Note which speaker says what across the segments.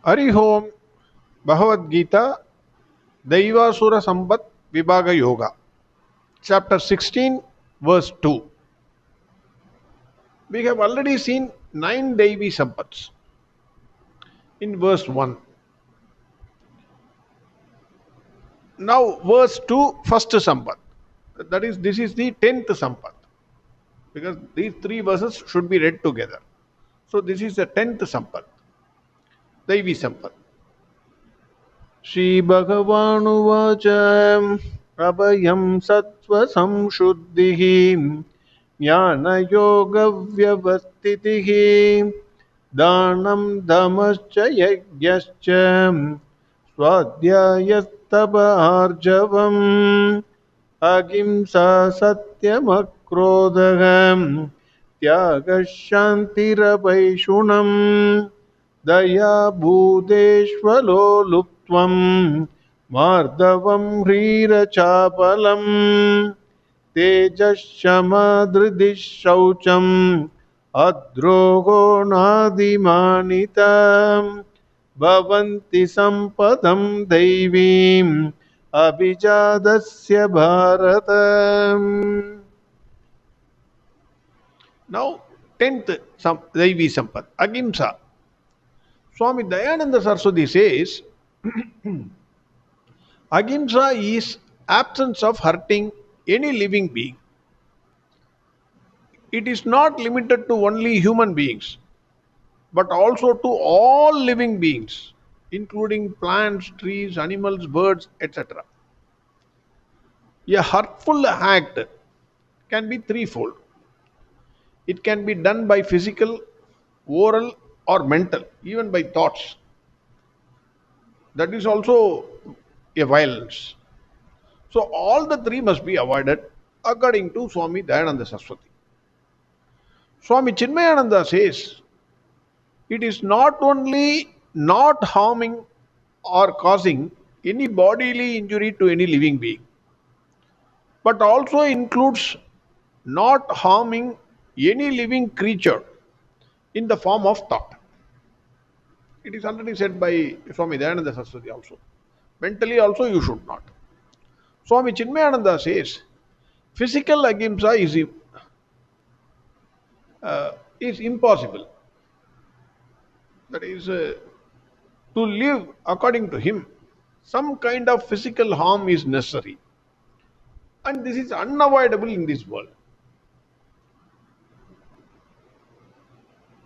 Speaker 1: Home Bhagavad Gita Daivasura Sambat Vibhaga Yoga Chapter 16 Verse 2. We have already seen 9 Daivi Sampats in verse 1. Now verse 2 first Sampat. That is, this is the 10th Sampat, because these 3 verses should be read together. So this is the 10th Sampat, Daivi Sampat. Shri Bhagavanuvacha Abhayam Sattva Samshuddhihi Jnana Yoga Vyavastitihi Dhanam Dhamascha Yajnascha Swadhyayastapa Arjavam Ahimsa Satyam Akrodham Tyaga Shantirabhaishunam Daya Bhudeshvalo Luptvam Mardavam Hrira Chapalam Tejashama Shaucham Adrogo Nadimanitam Bhavanti Sampadam Deivim Abhijadasya Bharatam. Now, 10th Daivi Sampat, Ahimsa. Swami Dayananda Saraswati says, Ahimsa is absence of hurting any living being. It is not limited to only human beings, but also to all living beings, including plants, trees, animals, birds, etc. A hurtful act can be threefold. It can be done by physical, oral, or mental, even by thoughts. That is also a violence. So all the three must be avoided according to Swami Dayananda Saraswati. Swami Chinmayananda says, it is not only not harming or causing any bodily injury to any living being, but also includes not harming any living creature in the form of thought. It is already said by Swami Dayananda Saraswati also. Mentally also you should not. Swami Chinmayananda says, physical ahimsa is impossible. That is, to live according to him, some kind of physical harm is necessary. And this is unavoidable in this world.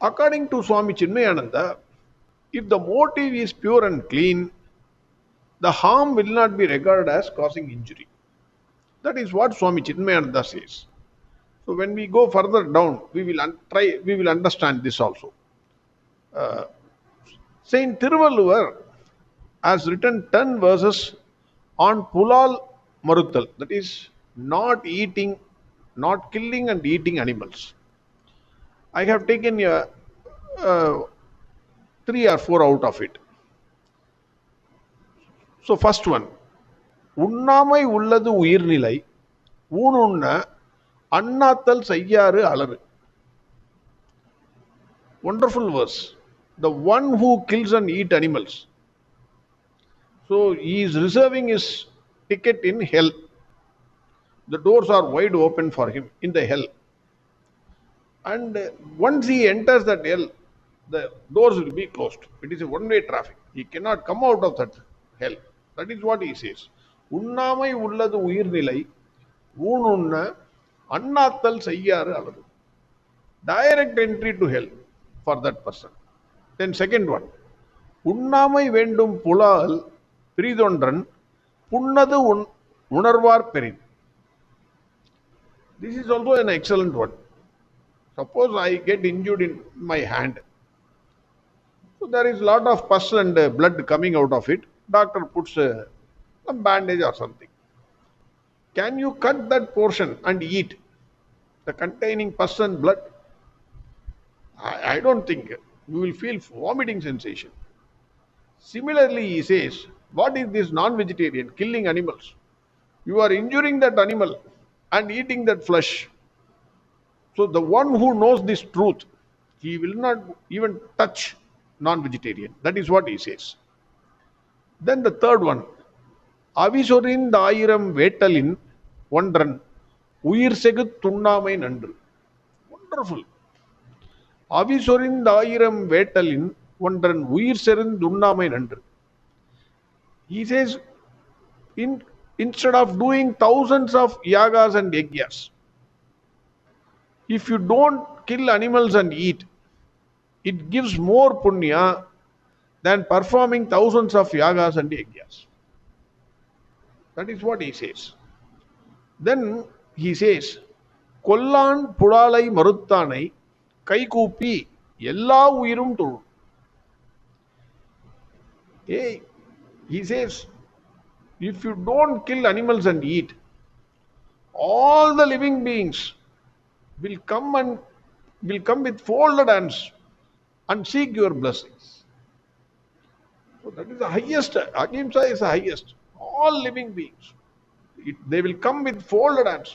Speaker 1: According to Swami Chinmayananda, if the motive is pure and clean, the harm will not be regarded as causing injury. That is what Swami Chinmayananda says. So when we go further down, we will understand this also. Saint Thiruvalluvar has written 10 verses on Pulal Maruttal, that is, not killing and eating animals. I have taken 3 or 4 out of it. So first one, உண்ணாமை உள்ளது உயிர்நிலை ஊனுண்ண அண்ணாத்தல் செய்யாறு அளவு. Wonderful verse. The one who kills and eat animals, so he is reserving his ticket in hell. The doors are wide open for him in the hell. And once he enters that hell, the doors will be closed. It is a one-way traffic. He cannot come out of that hell. That is what he says. உண்ணாமை உள்ளது உயிர்நிலை ஊனுண்ண அண்ணாத்தல் செய்யாறு அளவு. Direct entry to hell for that person. Then second one, உண்ணாமை வேண்டும் புலால் பிரிதொன்றன் புண்ணது உணர்வார் பெரின். This is also an excellent one. Suppose I get injured in my hand. So there is a lot of pus and blood coming out of it. Doctor puts some bandage or something. Can you cut that portion and eat the containing pus and blood? I don't think. You will feel vomiting sensation. Similarly, he says, what is this non-vegetarian killing animals? You are injuring that animal and eating that flesh. So the one who knows this truth, he will not even touch non-vegetarian. That is what he says. Then the third one, அவிசொரிந்தாயிரம் வேட்டலின் ஒன்றன் உயிர் செகு துண்ணாமை நன்று. Wonderful. அவிசொரிந்தாயிரம் வேட்டலின் ஒன்றன் உயிர் செறிந்துண்ணாமை நன்று. He says, instead of doing thousands of yagas and yajnas, if you don't kill animals and eat, it gives more punya than performing thousands of yagas and yajnas. That is what he says. Then he says, Kollan புடாலை மறுத்தானை கைகூப்பி எல்லா உயிரும் தொழும். Hey, he says, if you don't kill animals and eat, all the living beings will come with folded hands and seek your blessings. So that is the highest. Ahimsa is the highest. All living beings, they will come with folded hands,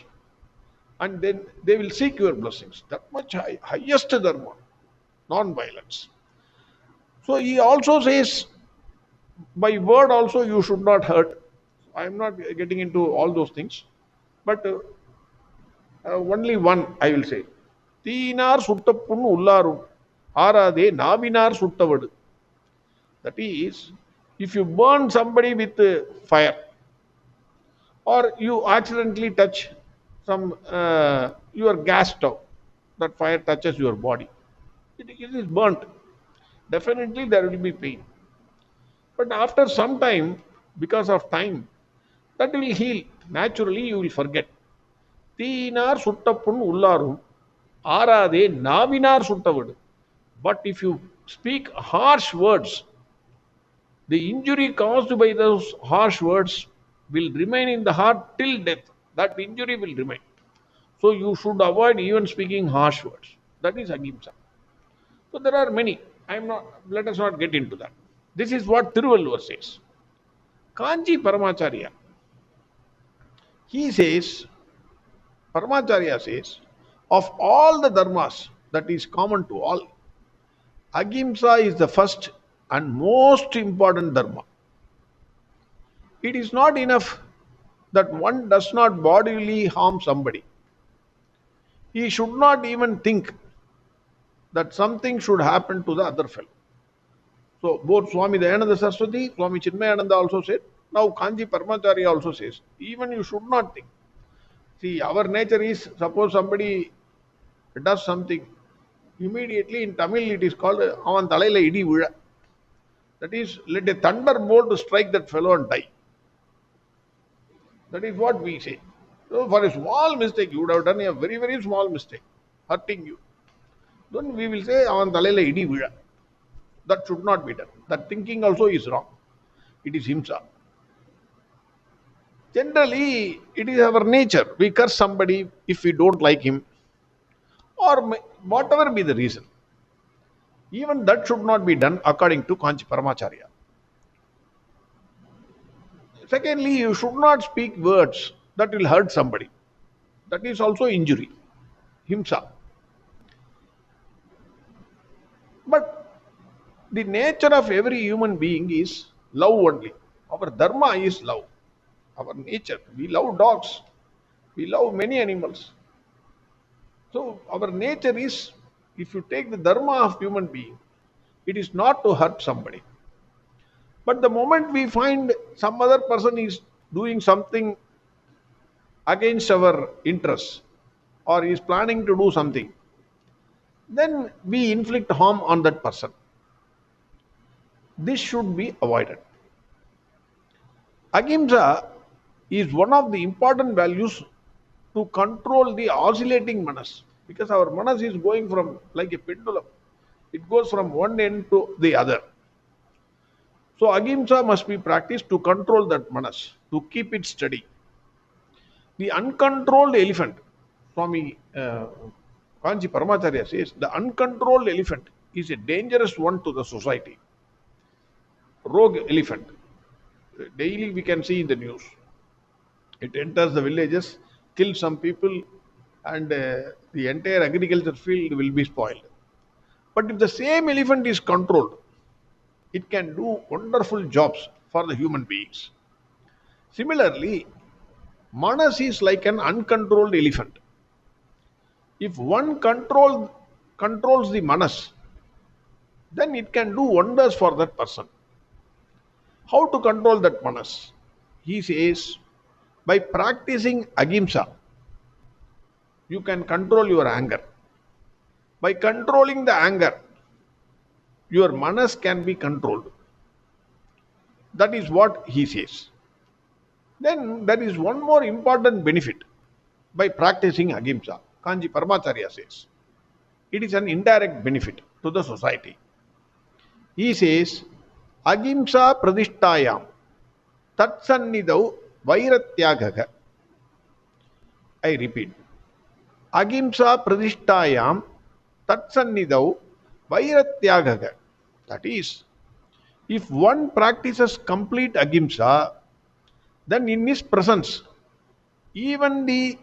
Speaker 1: and then they will seek your blessings. That much highest dharma, non-violence. So he also says, by word also you should not hurt. I am not getting into all those things, but only one I will say. தீனார் சுட்டப்புண் உள்ளாரும் ஆராதே நாவினார் சுட்டவடு. That is, if you burn somebody with fire, or you accidentally touch some your gas stove, that fire touches your body, it is burnt. Definitely there will be pain. But after some time, because of time, that will heal. Naturally, you will forget. தீனார் சுட்டப்புண் உள்ளாரும் ஆராதே நாவினார் சுட்டவடு. But if you speak harsh words, the injury caused by those harsh words will remain in the heart till death. That injury will remain. So you should avoid even speaking harsh words. That is Ahimsa. So there are many. Let us not get into that. This is what Thiruvalluvar says. Kanchi Paramacharya, he says, Paramacharya says, of all the dharmas that is common to all, Ahimsa is the first and most important dharma. It is not enough that one does not bodily harm somebody. He should not even think that something should happen to the other fellow. So both Swami Dayananda Saraswati, Swami Chinmayananda also said, now Kanchi Paramacharya also says, even you should not think. See, our nature is, suppose somebody does something, immediately in Tamil it is called avan thalaila idi vizha. That is, let a thunderbolt strike that fellow and die. That is what we say. So for a small mistake, you would have done a very, very small mistake, hurting you. Then we will say avan thalaila idi vizha. That should not be done. That thinking also is wrong. It is himsa. Generally, it is our nature. We curse somebody if we don't like him, or whatever be the reason. Even that should not be done according to Kanchi Paramacharya. Secondly, you should not speak words that will hurt somebody. That is also injury, himsa. But the nature of every human being is love only. Our dharma is love. Our nature. We love dogs. We love many animals. So our nature is, if you take the dharma of human being, it is not to hurt somebody. But the moment we find some other person is doing something against our interests, or is planning to do something, then we inflict harm on that person. This should be avoided. Ahimsa is one of the important values to control the oscillating manas, because our manas is going from like a pendulum. It goes from one end to the other. So Ahimsa must be practiced to control that manas, to keep it steady. The uncontrolled elephant, Swami Kanchi Paramacharya says, the uncontrolled elephant is a dangerous one to the society. Rogue elephant. Daily we can see in the news. It enters the villages, kills some people, and the entire agriculture field will be spoiled. But if the same elephant is controlled, It can do wonderful jobs for the human beings. Similarly, manas is like an uncontrolled elephant. If one controls the manas, then it can do wonders for that person. How to control that manas? He says, by practicing ahimsa, you can control your anger. By controlling the anger, your manas can be controlled. That is what he says. Then there is one more important benefit by practicing ahimsa. Kanji Paramacharya says it is an indirect benefit to the society. He says, ahimsa pradishtayam tatsannidau vairatyagaga. I repeat, ahimsa pradishtayam tatsannidau vairatyagaga. That is, if one practices complete ahimsa, then in his presence, even the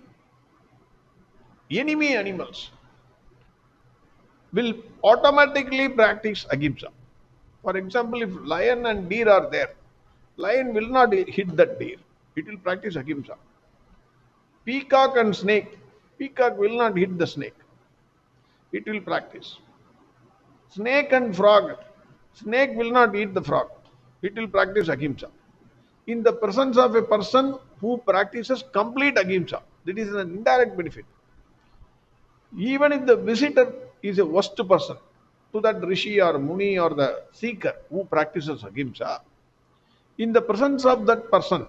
Speaker 1: enemy animals will automatically practice ahimsa. For example, if lion and deer are there, lion will not hit that deer. It will practice ahimsa. Peacock and snake, peacock will not hit the snake. It will practice. Snake and frog, snake will not eat the frog. It will practice ahimsa. In the presence of a person who practices complete ahimsa, that is an indirect benefit. Even if the visitor is a worst person to that rishi or muni or the seeker who practices ahimsa, in the presence of that person,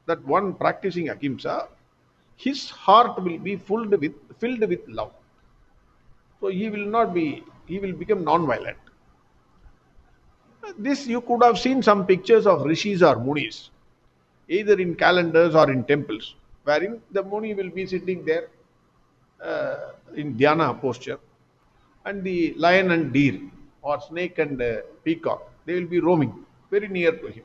Speaker 1: that one practicing ahimsa, his heart will be filled with love. So he will become non-violent. This you could have seen some pictures of rishis or munis, either in calendars or in temples, wherein the muni will be sitting there in dhyana posture, and the lion and deer or snake and peacock, they will be roaming very near to him.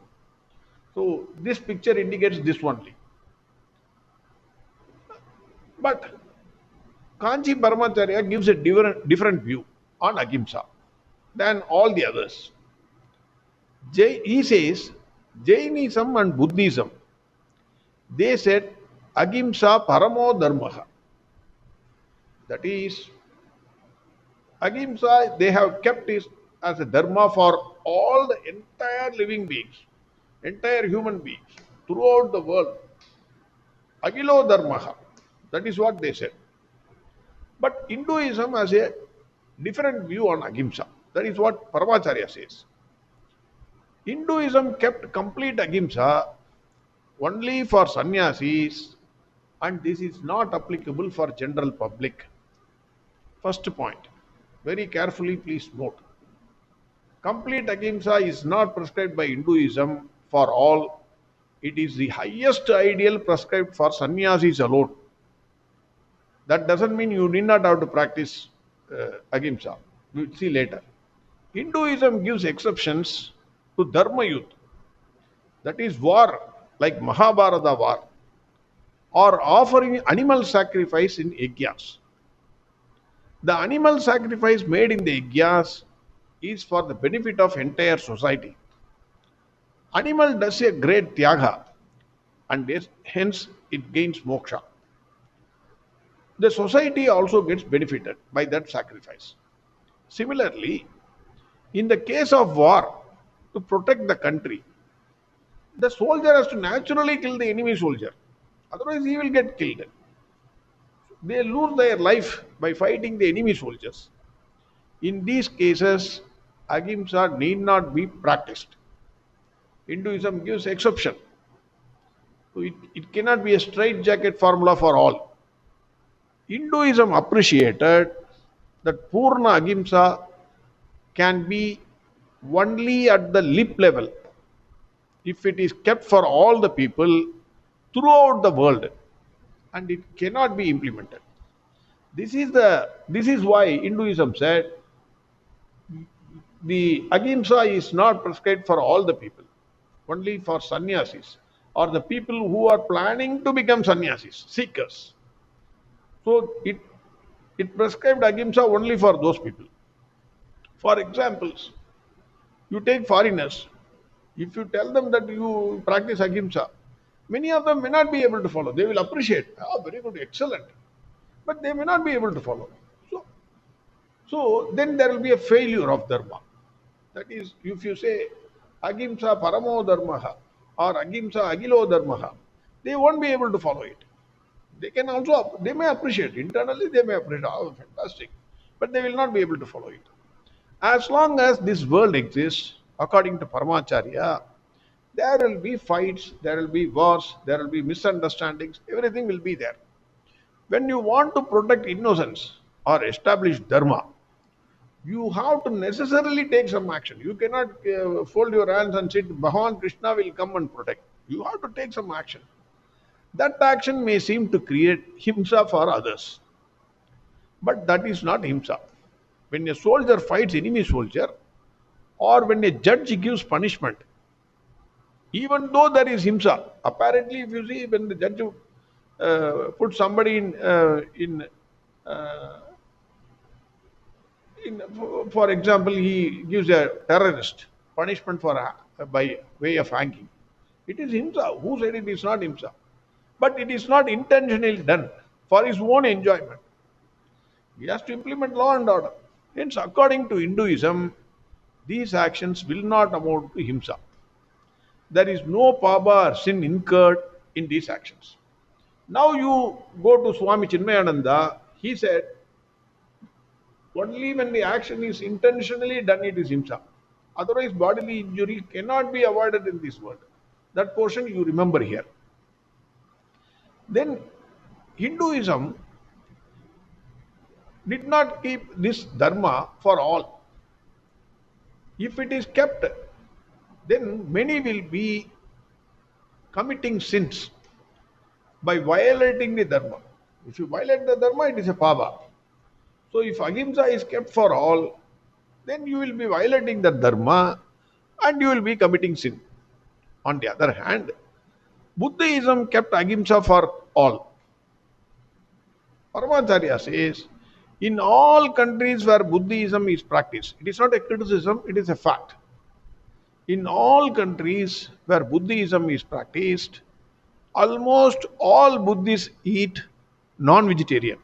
Speaker 1: So this picture indicates this only. But Kanchi Paramacharya gives a different view on ahimsa than all the others. He says Jainism and Buddhism, they said ahimsa paramo dharmaha. That is, ahimsa they have kept it as a dharma for all the entire living beings, entire human beings throughout the world. Agilo dharmaha. That is what they said. But Hinduism has a different view on ahimsa. That is what Paramacharya says. Hinduism kept complete ahimsa only for sannyasis, and this is not applicable for general public. First point, very carefully please note. Complete ahimsa is not prescribed by Hinduism for all. It is the highest ideal prescribed for sannyasis alone. That doesn't mean you need not have to practice ahimsa. We will see later. Hinduism gives exceptions to dharma yuddha, that is war, like Mahabharata war, or offering animal sacrifice in yajnas. The animal sacrifice made in the yajnas is for the benefit of entire society. Animal does a great tyaga, and hence it gains moksha. The society also gets benefited by that sacrifice. Similarly, in the case of war, to protect the country, the soldier has to naturally kill the enemy soldier. Otherwise, he will get killed. They lose their life by fighting the enemy soldiers. In these cases, ahimsa need not be practiced. Hinduism gives exception. So it cannot be a straitjacket formula for all. Hinduism appreciated that Purna Ahimsa can be only at the lip level if it is kept for all the people throughout the world, and it cannot be implemented. This is why Hinduism said the Ahimsa is not prescribed for all the people, only for sannyasis or the people who are planning to become sannyasis, seekers. So it prescribed ahimsa only for those people. For examples, You take foreigners, if you tell them that you practice ahimsa, many of them may not be able to follow. They will appreciate, oh, very good, excellent, but they may not be able to follow. So, so then there will be a failure of dharma. That is, if you say ahimsa paramo dharmaha or ahimsa agilo dharmaha, they won't be able to follow it. They can also, they may appreciate, internally they may appreciate, oh, fantastic, but they will not be able to follow it. As long as this world exists, according to Paramacharya, there will be fights, there will be wars, there will be misunderstandings, everything will be there. When you want to protect innocence or establish dharma, you have to necessarily take some action. You cannot fold your hands and sit, Bhagavan Krishna will come and protect. You have to take some action. That action may seem to create himsa for others, but that is not himsa. When a soldier fights enemy soldier, or when a judge gives punishment, even though there is himsa, apparently, if you see, when the judge puts somebody uh, for example, he gives a terrorist punishment for by way of hanging. It is himsa. Who said it is not himsa? But it is not intentionally done for his own enjoyment. He has to implement law and order. Hence, according to Hinduism, these actions will not amount to himsa. There is no paba or sin incurred in these actions. Now you go to Swami Chinmayananda, he said, only when the action is intentionally done, it is himsa. Otherwise, bodily injury cannot be avoided in this world. That portion you remember here. Then Hinduism did not keep this dharma for all. If it is kept, then many will be committing sins by violating the dharma. If you violate the dharma, it is a pava. So if ahimsa is kept for all, then you will be violating the dharma and you will be committing sin. On the other hand, Buddhism kept ahimsa for all. Paramacharya says, in all countries where Buddhism is practiced, it is not a criticism, it is a fact. In all countries where Buddhism is practiced, almost all Buddhists eat non-vegetarian.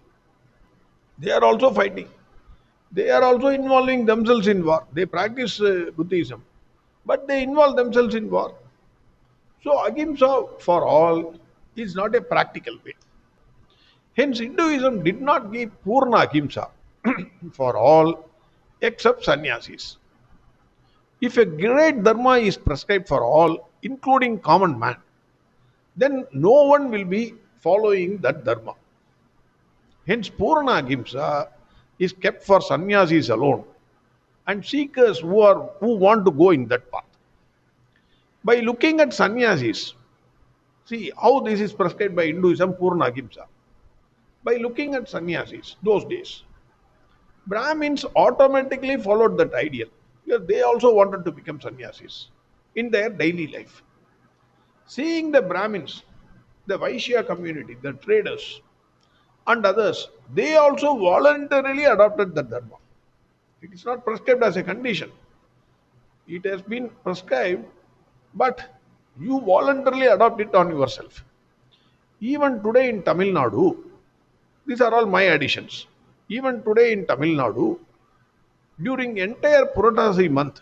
Speaker 1: They are also fighting. They are also involving themselves in war. They practice Buddhism, but they involve themselves in war. So ahimsa for all is not a practical way. Hence, Hinduism did not give Purna Ahimsa for all except sannyasis. If a great dharma is prescribed for all, including common man, then no one will be following that dharma. Hence, Purna Ahimsa is kept for sannyasis alone and seekers who want to go in that path. By looking at sannyasis, see how this is prescribed by Hinduism, Purna Ahimsa. By looking at sannyasis, those days, Brahmins automatically followed that ideal because they also wanted to become sannyasis in their daily life. Seeing the Brahmins, the Vaishya community, the traders, and others, they also voluntarily adopted the dharma. It is not prescribed as a condition. It has been prescribed, but you voluntarily adopt it on yourself. Even today in Tamil Nadu, these are all my additions. Even today in Tamil Nadu, during entire Puratasi month,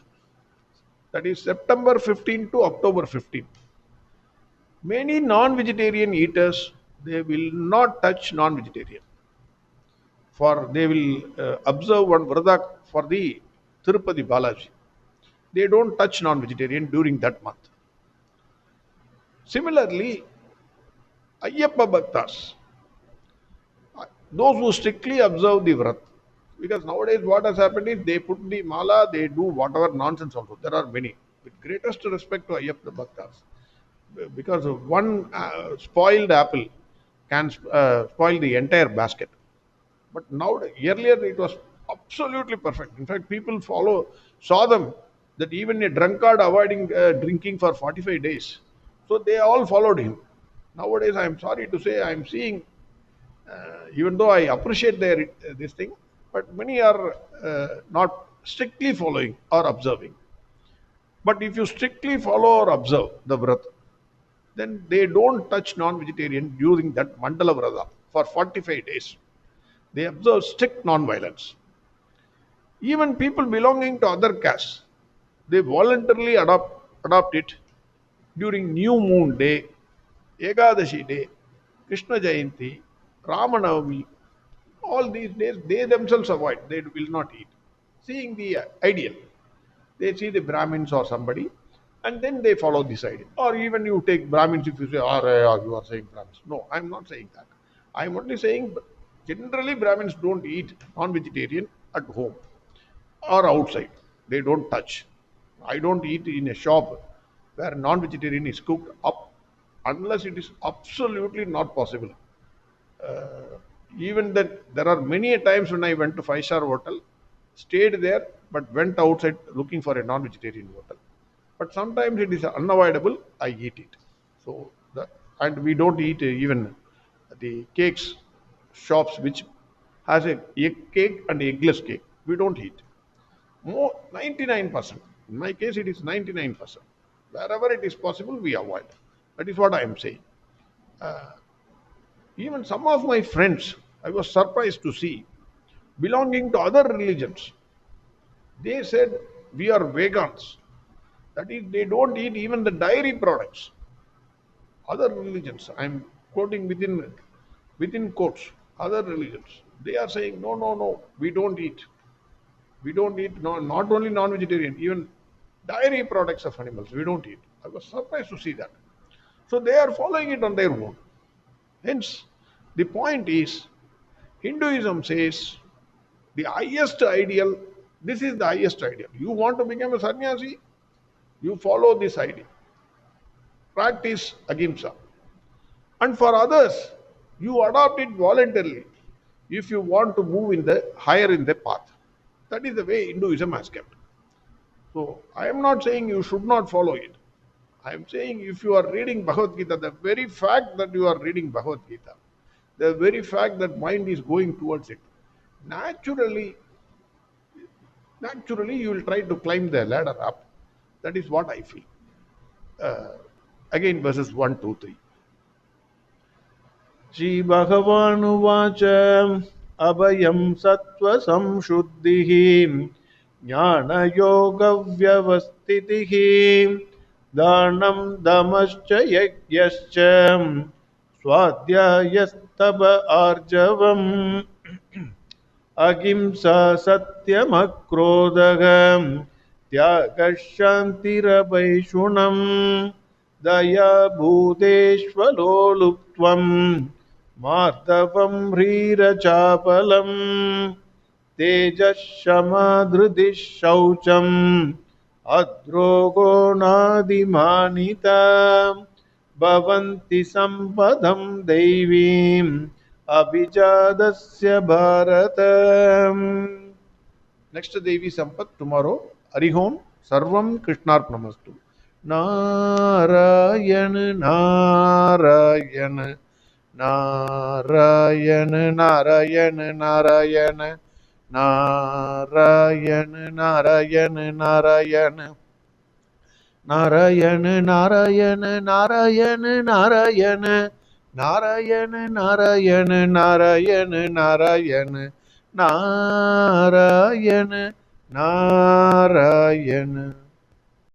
Speaker 1: that is September 15 to October 15, many non-vegetarian eaters, they will not touch non-vegetarian. For they will observe one vrata for the Tirupati Balaji. They don't touch non-vegetarian during that month. Similarly, Ayyappa Bhaktas, those who strictly observe the vrat, because nowadays what has happened is they put the mala, they do whatever nonsense also. There are many. With greatest respect to Ayyappa Bhaktas, because one spoiled apple can spoil the entire basket. But now, earlier it was absolutely perfect. In fact, people saw them that even a drunkard avoiding drinking for 45 days. So they all followed him. Nowadays, I am sorry to say, I am seeing, even though I appreciate this thing, but many are not strictly following or observing. But if you strictly follow or observe the Vrata, then they don't touch non-vegetarian during that Mandala Vrata for 45 days. They observe strict non-violence. Even people belonging to other castes, they voluntarily adopt it during new moon day, Ekadashi day, Krishna Jayanti, Ramanavami. All these days they themselves avoid. They will not eat. Seeing the ideal, they see the Brahmins or somebody, and then they follow this idea. Or even you take Brahmins, if you say, "Oh, you are saying Brahmins." No, I'm not saying that. I'm only saying generally Brahmins don't eat non-vegetarian at home or outside. They don't touch. I don't eat in a shop where non-vegetarian is cooked up unless it is absolutely not possible. Even that there are many a times when I went to five-star hotel, stayed there, but went outside looking for a non-vegetarian hotel. But sometimes it is unavoidable. I eat it. So and we don't eat even the cakes shops which has a egg cake and eggless cake. We don't eat. More 99%. In my case, it is 99%. Wherever it is possible, we avoid. That is what I am saying. Even some of my friends, I was surprised to see, belonging to other religions, they said we are vegans. That is, they don't eat even the dairy products. Other religions, I am quoting within quotes, other religions, they are saying no, no, no, we don't eat. We don't eat no, not only non-vegetarian, even dairy products of animals. We don't eat. I was surprised to see that. So they are following it on their own. Hence, the point is, Hinduism says the highest ideal. This is the highest ideal. You want to become a sannyasi? You follow this ideal. Practice Ahimsa. And for others, you adopt it voluntarily if you want to move in the higher in the path. That is the way Hinduism has kept. So I am not saying you should not follow it. I am saying if you are reading Bhagavad Gita, the very fact that you are reading Bhagavad Gita, the very fact that mind is going towards it, naturally, naturally you will try to climb the ladder up. That is what I feel. Again, verses 1, 2, 3.
Speaker 2: श्रीभगवानुवाच अभयं सत्त्वसंशुद्धिः ज्ञानयोगव्यवस्थितिः दानं दमश्च यज्ञश्च स्वाध्यायस्तप आर्जवम् अहिंसा सत्यमक्रोधः त्यागः शान्तिरपैशुनम् दया भूतेष्वलोलुप्त्वम् मार्दवं ह्रीरचापलम् तेजःशमधृतिः शौचम् अद्रोगो नादिमानिता भवन्ति सम्पदं दैवीम् अभिजातस्य Bharat.
Speaker 1: Next Devi Sampat tomorrow. Arihom Sarvam Krishnarpnamastu.
Speaker 2: Narayan Narayan Narayan Narayan Narayan Narayan Narayan Narayan Narayan Narayan Narayan Narayan Narayan Narayan Narayan Narayan Narayan Narayan